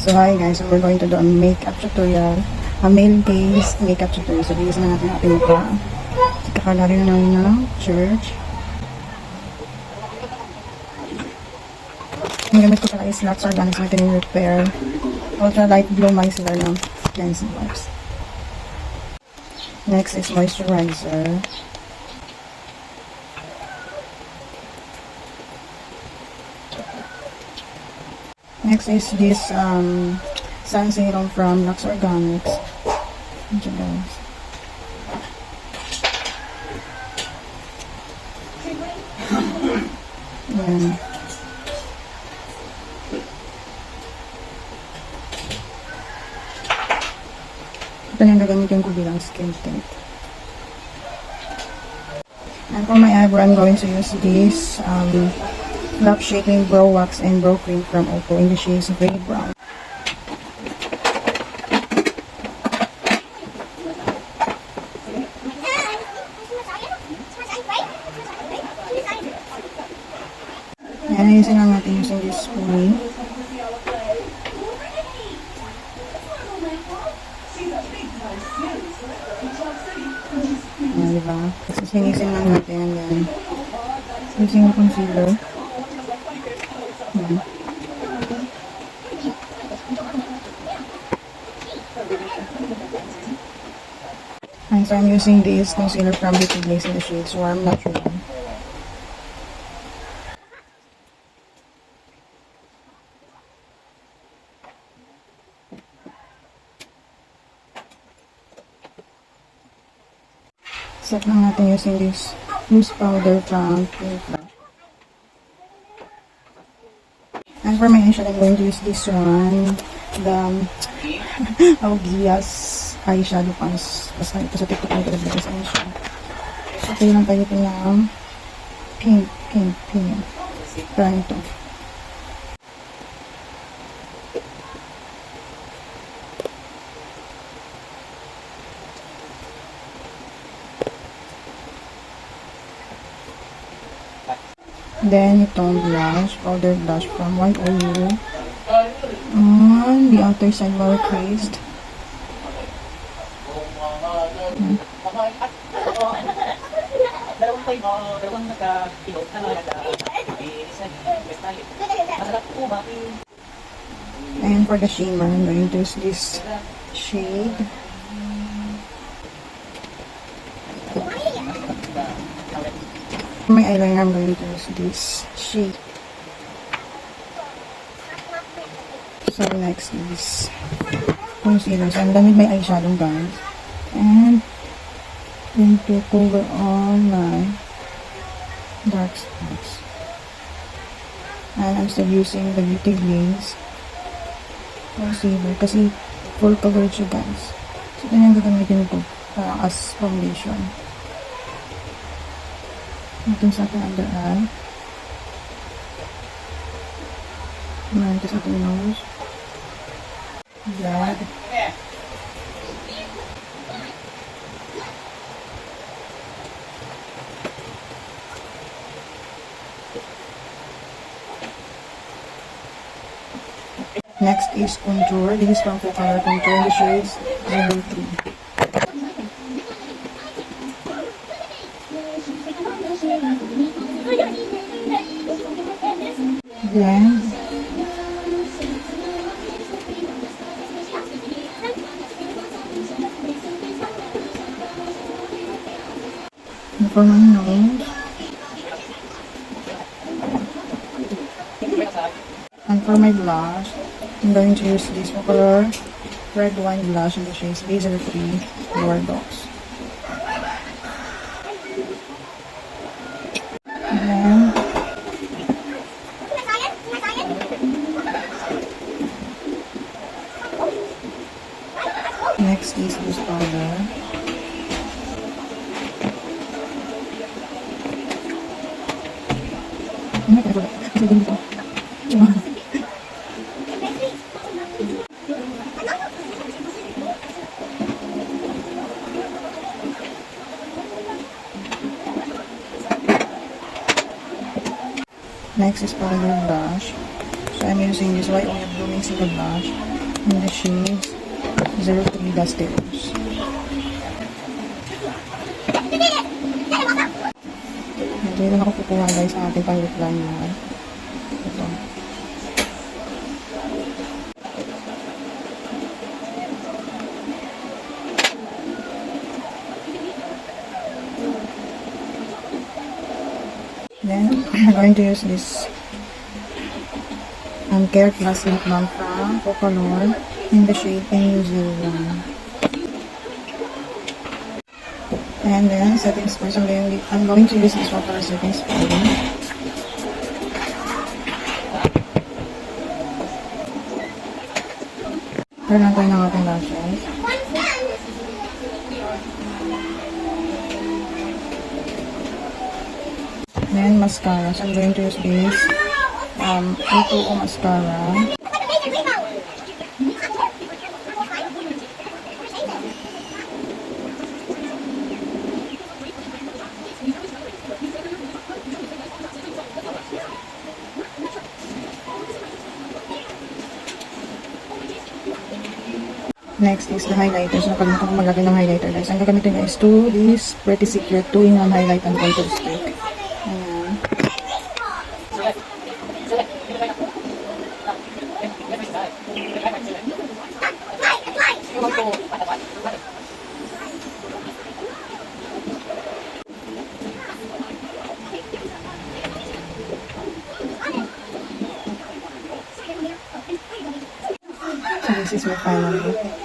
So hi guys, so we're going to do a makeup tutorial, a male-based makeup tutorial. So bilis na natin ang ating mukha. Kakalari na namin ng church. Ang gamit ko pala is Lux Organics Whitening Repair Ultra Light Glow Micellar ng cleansing wipes. Next is moisturizer. Next is this sun serum from Lux Organics. Ito guys. Yan. Ito yung gagamitin ko bilang skin tint. And for my eyebrow, I'm going to use this Love Shaping Brow Wax and Brow Cream from Oppo in the shades Gray Brown. Yan, ayusin lang natin using this spoolie. Yan, diba? Sisinisin lang natin and then using the concealer. Yan. And so I'm using this concealer from Beauty Glaze in the shades Warm Natural. Set lang natin using this loose powder from Pink Blush. And for my eyeshadow, I'm going to use this one, the Augias eyeshadow pants. Basta ito sa TikTok ko talaga sa eyeshadow. So, ito lang tayo ng pink. Parang ito. Then, itong blush, powder blush from White Oil. On the outer side of our crease. And for the shimmer, I'm going to use this shade. For my eyeliner, I'm going to use this shade. So next is concealer. So I'm done with my eyeshadow guys. And going to cover all my dark spots. And I'm still using the Beauty Glaze concealer kasi full coverage siya guys. So ito yung gagamitin ko as foundation. Ito sa ating under eye. And ito sa ating nose. Blood. Next is contour. This is from Full Color Contour in the shades 03. Blend. And for my nose. And for my blush, I'm going to use this color red wine blush in the shades Laser 3 Lower Dogs. And then next is this powder. Next is powder brush. So I'm using this White Oil Blooming Silver Blush in the shades 03 Dusty Rose. Ito yung ako kukuha guys sa ating pang-lip liner. Ito. Then, I'm going to use this Care Plus Lip Balm from Pocolor in the shade NU01. And then, setting spray. So, I'm going to use this one for a setting spray. Turn lang tayo ng ating lashes. Then, mascara. So, I'm going to use this A2O mascara. Next is the highlighter. So, nakalimutan ko maglagay ng highlighter guys. Ang gagamitin guys to this Pretty Secret 2-in-1 highlight and contour stick. Ayan. So, this is my final look.